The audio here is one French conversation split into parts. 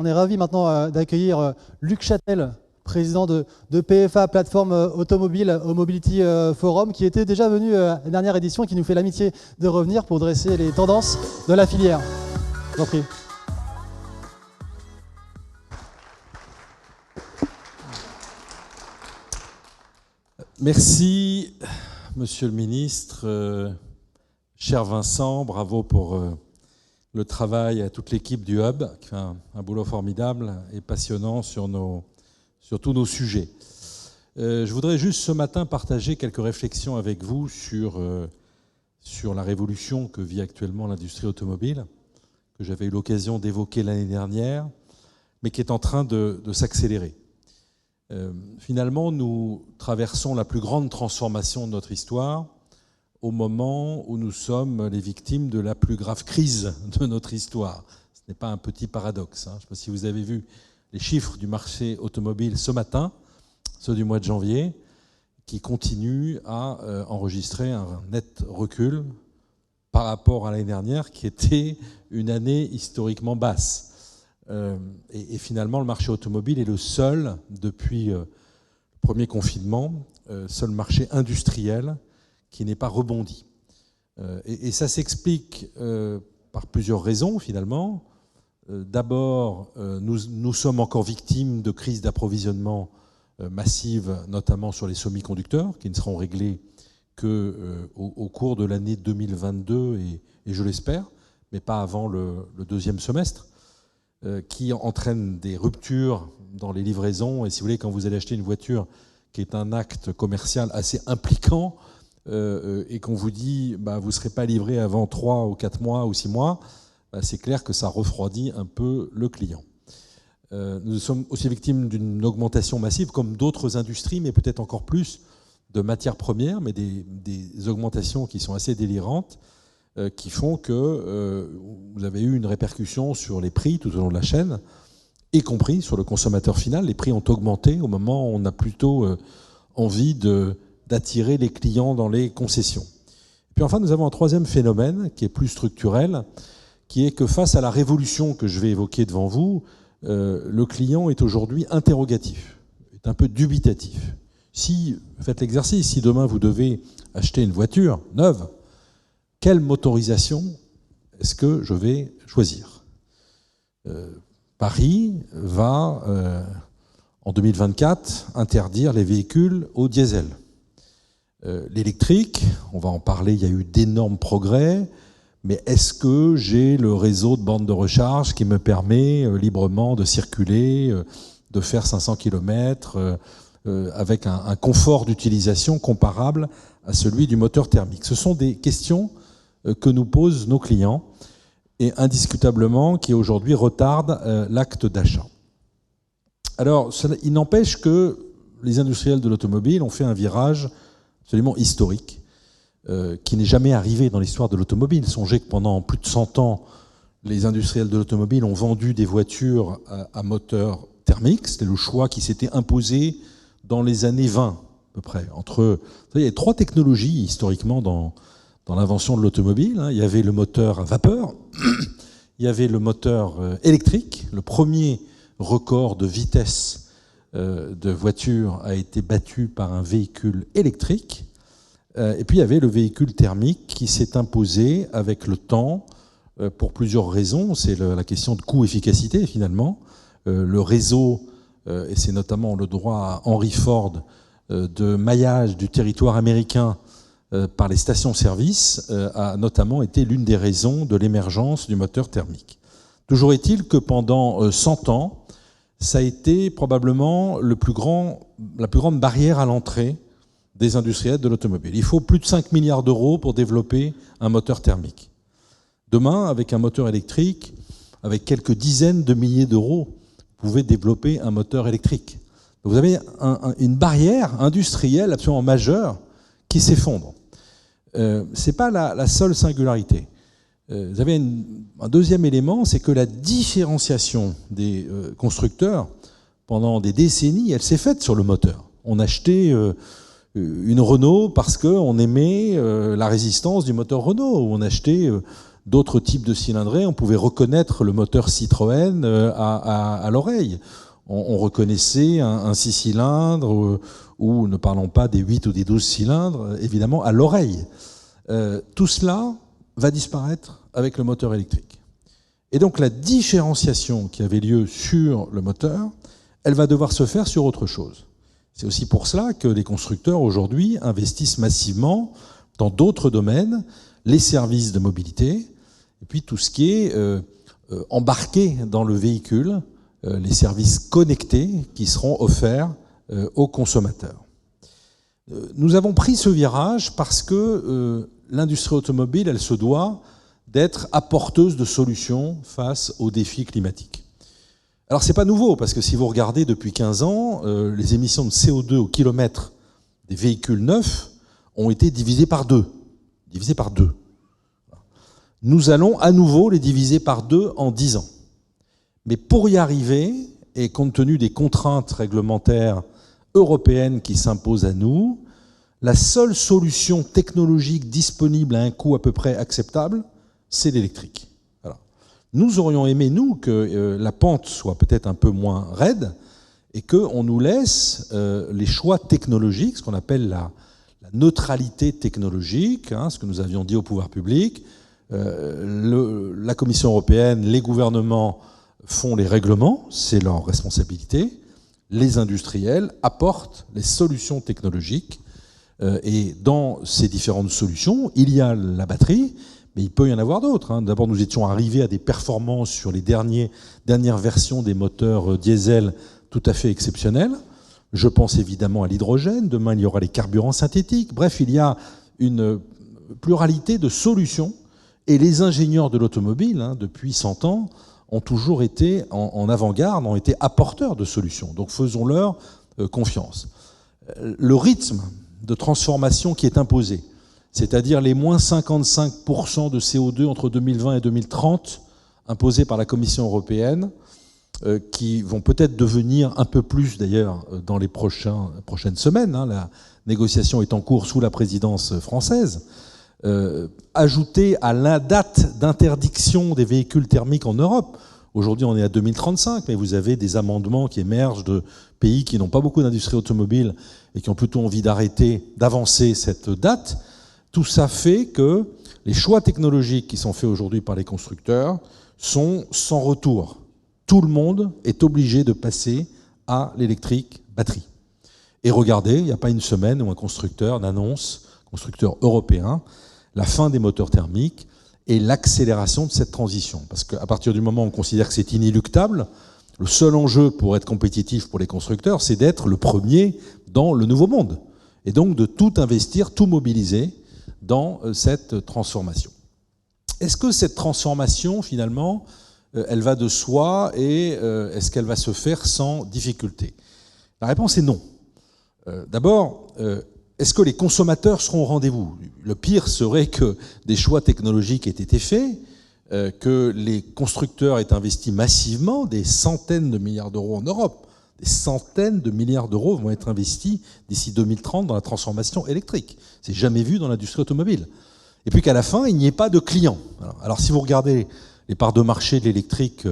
On est ravi maintenant d'accueillir Luc Châtel, président de PFA, Plateforme Automobile au Mobility Forum, qui était déjà venu à la dernière édition et qui nous fait l'amitié de revenir pour dresser les tendances de la filière. Je vous en prie. Merci, Monsieur le Ministre. Cher Vincent, bravo pour le travail à toute l'équipe du Hub, qui fait un boulot formidable et passionnant sur tous nos sujets. Je voudrais juste ce matin partager quelques réflexions avec vous sur la révolution que vit actuellement l'industrie automobile, que j'avais eu l'occasion d'évoquer l'année dernière, mais qui est en train de s'accélérer. Finalement, nous traversons la plus grande transformation de notre histoire au moment où nous sommes les victimes de la plus grave crise de notre histoire. Ce n'est pas un petit paradoxe. Je ne sais pas si vous avez vu les chiffres du marché automobile ce matin, ceux du mois de janvier, qui continuent à enregistrer un net recul par rapport à l'année dernière, qui était une année historiquement basse. Et finalement, le marché automobile est le seul, depuis le premier confinement, seul marché industriel qui n'est pas rebondi. Et ça s'explique par plusieurs raisons, finalement. D'abord, nous sommes encore victimes de crises d'approvisionnement massives, notamment sur les semi-conducteurs, qui ne seront réglés qu'au cours de l'année 2022, et je l'espère, mais pas avant le deuxième semestre, qui entraîne des ruptures dans les livraisons. Et si vous voulez, quand vous allez acheter une voiture qui est un acte commercial assez impliquant, et qu'on vous dit vous ne serez pas livré avant 3 ou 4 mois ou 6 mois, c'est clair que ça refroidit un peu le client. Nous sommes aussi victimes d'une augmentation massive, comme d'autres industries, mais peut-être encore plus, de matières premières, mais des augmentations qui sont assez délirantes, qui font que vous avez eu une répercussion sur les prix tout au long de la chaîne, y compris sur le consommateur final. Les prix ont augmenté au moment où on a plutôt envie d'attirer les clients dans les concessions. Et puis enfin, nous avons un troisième phénomène qui est plus structurel, qui est que face à la révolution que je vais évoquer devant vous, le client est aujourd'hui interrogatif, est un peu dubitatif. Faites l'exercice, si demain vous devez acheter une voiture neuve, quelle motorisation est-ce que je vais choisir ? Paris va, en 2024, interdire les véhicules au diesel. L'électrique, on va en parler, il y a eu d'énormes progrès, mais est-ce que j'ai le réseau de bornes de recharge qui me permet librement de circuler, de faire 500 km avec un confort d'utilisation comparable à celui du moteur thermique ? Ce sont des questions que nous posent nos clients et indiscutablement qui aujourd'hui retardent l'acte d'achat. Alors, il n'empêche que les industriels de l'automobile ont fait un virage absolument historique, qui n'est jamais arrivé dans l'histoire de l'automobile. Songez que pendant plus de 100 ans, les industriels de l'automobile ont vendu des voitures à moteur thermique. C'était le choix qui s'était imposé dans les années 20, à peu près. Il y avait 3 technologies, historiquement, dans l'invention de l'automobile. Il y avait le moteur à vapeur, il y avait le moteur électrique. Le premier record de vitesse de voiture a été battu par un véhicule électrique. Et puis il y avait le véhicule thermique qui s'est imposé avec le temps pour plusieurs raisons. C'est la question de coût-efficacité finalement. Le réseau, et c'est notamment le droit à Henry Ford, de maillage du territoire américain par les stations-service a notamment été l'une des raisons de l'émergence du moteur thermique. Toujours est-il que pendant 100 ans, ça a été probablement la plus grande barrière à l'entrée des industriels de l'automobile. Il faut plus de 5 milliards d'euros pour développer un moteur thermique. Demain, avec un moteur électrique, avec quelques dizaines de milliers d'euros, vous pouvez développer un moteur électrique. Vous avez une barrière industrielle absolument majeure qui s'effondre. Ce n'est pas la seule singularité. Vous avez un deuxième élément, c'est que la différenciation des constructeurs, pendant des décennies, elle s'est faite sur le moteur. On achetait une Renault parce qu'on aimait la résistance du moteur Renault. On achetait d'autres types de cylindrées, on pouvait reconnaître le moteur Citroën à l'oreille. On reconnaissait un 6 cylindres, ou ne parlons pas des 8 ou des 12 cylindres, évidemment, à l'oreille. Tout cela va disparaître avec le moteur électrique. Et donc la différenciation qui avait lieu sur le moteur, elle va devoir se faire sur autre chose. C'est aussi pour cela que les constructeurs aujourd'hui investissent massivement dans d'autres domaines, les services de mobilité, et puis tout ce qui est embarqué dans le véhicule, les services connectés qui seront offerts aux consommateurs. Nous avons pris ce virage parce que l'industrie automobile, elle se doit d'être apporteuse de solutions face aux défis climatiques. Alors c'est pas nouveau, parce que si vous regardez depuis 15 ans, les émissions de CO2 au kilomètre des véhicules neufs ont été divisées par deux. Nous allons à nouveau les diviser par deux en 10 ans. Mais pour y arriver, et compte tenu des contraintes réglementaires européennes qui s'imposent à nous, la seule solution technologique disponible à un coût à peu près acceptable, c'est l'électrique. Voilà. Nous aurions aimé, nous, que la pente soit peut-être un peu moins raide et qu'on nous laisse les choix technologiques, ce qu'on appelle la neutralité technologique, ce que nous avions dit au pouvoir public. La Commission européenne, les gouvernements font les règlements, c'est leur responsabilité. Les industriels apportent les solutions technologiques. Et dans ces différentes solutions, il y a la batterie, mais il peut y en avoir d'autres. D'abord, nous étions arrivés à des performances sur les dernières versions des moteurs diesel tout à fait exceptionnelles. Je pense évidemment à l'hydrogène. Demain, il y aura les carburants synthétiques. Bref, il y a une pluralité de solutions. Et les ingénieurs de l'automobile, depuis 100 ans, ont toujours été en avant-garde, ont été apporteurs de solutions. Donc faisons-leur confiance. Le rythme de transformation qui est imposé, c'est-à-dire les moins 55% de CO2 entre 2020 et 2030, imposés par la Commission européenne, qui vont peut-être devenir un peu plus d'ailleurs dans les prochaines semaines, la négociation est en cours sous la présidence française, ajouté à la date d'interdiction des véhicules thermiques en Europe. Aujourd'hui, on est à 2035, mais vous avez des amendements qui émergent de pays qui n'ont pas beaucoup d'industrie automobile et qui ont plutôt envie d'avancer cette date. Tout ça fait que les choix technologiques qui sont faits aujourd'hui par les constructeurs sont sans retour. Tout le monde est obligé de passer à l'électrique batterie. Et regardez, il n'y a pas une semaine où un constructeur européen, la fin des moteurs thermiques et l'accélération de cette transition. Parce qu'à partir du moment où on considère que c'est inéluctable, le seul enjeu pour être compétitif pour les constructeurs, c'est d'être le premier dans le nouveau monde. Et donc de tout investir, tout mobiliser dans cette transformation. Est-ce que cette transformation, finalement, elle va de soi et est-ce qu'elle va se faire sans difficulté? La réponse est non. D'abord, est-ce que les consommateurs seront au rendez-vous? Le pire serait que des choix technologiques aient été faits, que les constructeurs aient investi massivement des centaines de milliards d'euros en Europe. Des centaines de milliards d'euros vont être investis d'ici 2030 dans la transformation électrique. C'est jamais vu dans l'industrie automobile. Et puis qu'à la fin, il n'y ait pas de clients. Alors si vous regardez les parts de marché de l'électrique,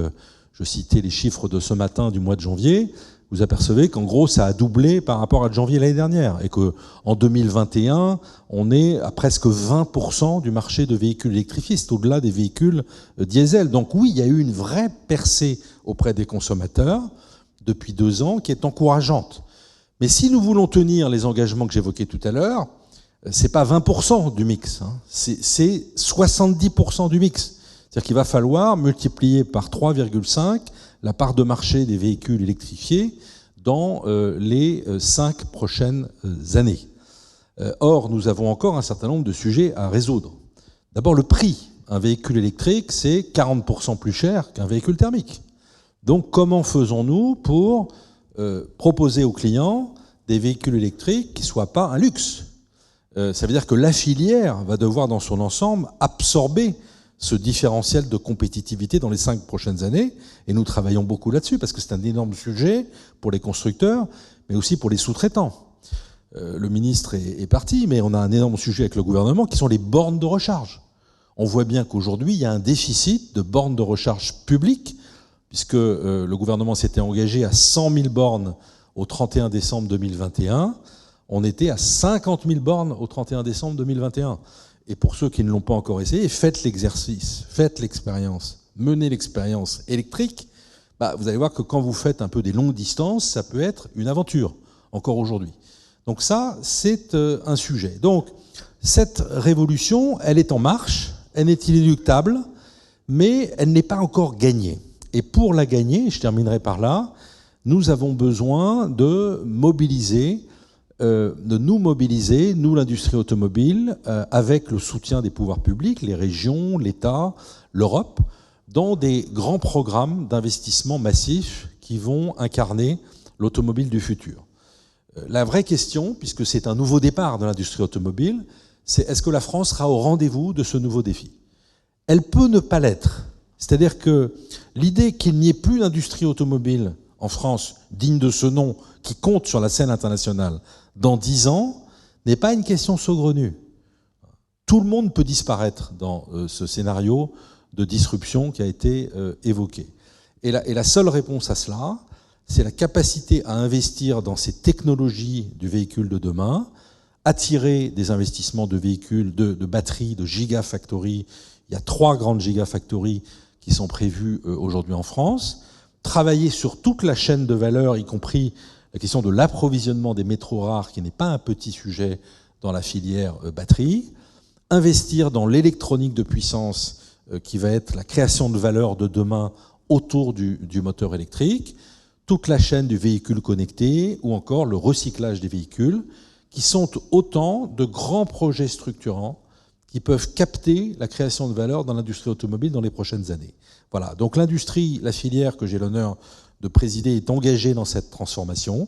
je citais les chiffres de ce matin du mois de janvier, vous apercevez qu'en gros, ça a doublé par rapport à janvier l'année dernière et qu'en 2021, on est à presque 20% du marché de véhicules électrifiés. C'est au-delà des véhicules diesel. Donc oui, il y a eu une vraie percée auprès des consommateurs depuis 2 ans qui est encourageante. Mais si nous voulons tenir les engagements que j'évoquais tout à l'heure, c'est pas 20% du mix, c'est 70% du mix. C'est-à-dire qu'il va falloir multiplier par 3,5 la part de marché des véhicules électrifiés dans les 5 prochaines années. Or, nous avons encore un certain nombre de sujets à résoudre. D'abord, le prix. Un véhicule électrique, c'est 40% plus cher qu'un véhicule thermique. Donc, comment faisons-nous pour proposer aux clients des véhicules électriques qui ne soient pas un luxe? Ça veut dire que la filière va devoir, dans son ensemble, absorber ce différentiel de compétitivité dans les 5 prochaines années. Et nous travaillons beaucoup là-dessus, parce que c'est un énorme sujet pour les constructeurs, mais aussi pour les sous-traitants. Le ministre est parti, mais on a un énorme sujet avec le gouvernement, qui sont les bornes de recharge. On voit bien qu'aujourd'hui, il y a un déficit de bornes de recharge publiques, puisque le gouvernement s'était engagé à 100 000 bornes au 31 décembre 2021. On était à 50 000 bornes au 31 décembre 2021. Et pour ceux qui ne l'ont pas encore essayé, faites l'exercice, faites l'expérience, menez l'expérience électrique. Vous allez voir que quand vous faites un peu des longues distances, ça peut être une aventure, encore aujourd'hui. Donc ça, c'est un sujet. Donc, cette révolution, elle est en marche, elle est inéluctable, mais elle n'est pas encore gagnée. Et pour la gagner, je terminerai par là, nous avons besoin de nous mobiliser, nous l'industrie automobile, avec le soutien des pouvoirs publics, les régions, l'État, l'Europe, dans des grands programmes d'investissement massifs qui vont incarner l'automobile du futur. La vraie question, puisque c'est un nouveau départ de l'industrie automobile, c'est est-ce que la France sera au rendez-vous de ce nouveau défi? Elle peut ne pas l'être. C'est-à-dire que l'idée qu'il n'y ait plus d'industrie automobile en France digne de ce nom, qui compte sur la scène internationale, dans 10 ans, n'est pas une question saugrenue. Tout le monde peut disparaître dans ce scénario de disruption qui a été évoqué. Et la seule réponse à cela, c'est la capacité à investir dans ces technologies du véhicule de demain, attirer des investissements de véhicules, de batteries, de gigafactories. Il y a 3 grandes gigafactories qui sont prévues aujourd'hui en France. Travailler sur toute la chaîne de valeur, y compris la question de l'approvisionnement des métaux rares, qui n'est pas un petit sujet dans la filière batterie. Investir dans l'électronique de puissance, qui va être la création de valeur de demain autour du moteur électrique. Toute la chaîne du véhicule connecté, ou encore le recyclage des véhicules, qui sont autant de grands projets structurants qui peuvent capter la création de valeur dans l'industrie automobile dans les prochaines années. Voilà, donc l'industrie, la filière que j'ai l'honneur de présider est engagée dans cette transformation.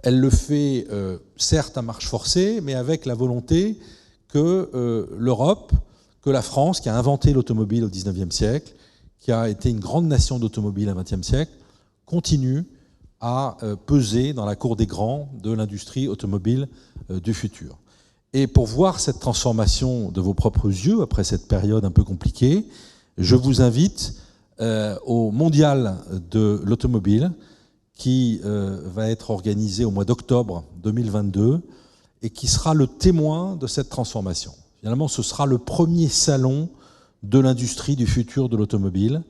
Elle le fait certes à marche forcée, mais avec la volonté que l'Europe, que la France, qui a inventé l'automobile au XIXe siècle, qui a été une grande nation d'automobile au XXe siècle, continue à peser dans la cour des grands de l'industrie automobile du futur. Et pour voir cette transformation de vos propres yeux, après cette période un peu compliquée, je vous invite au Mondial de l'automobile qui va être organisé au mois d'octobre 2022 et qui sera le témoin de cette transformation. Finalement, ce sera le premier salon de l'industrie du futur de l'automobile.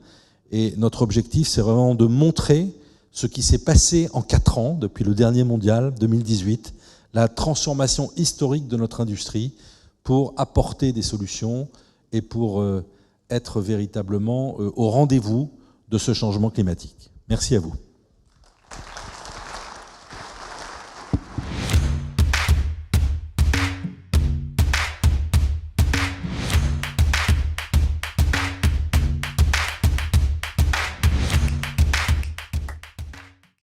Et notre objectif, c'est vraiment de montrer ce qui s'est passé en 4 ans, depuis le dernier mondial, 2018, la transformation historique de notre industrie pour apporter des solutions et pour être véritablement au rendez-vous de ce changement climatique. Merci à vous.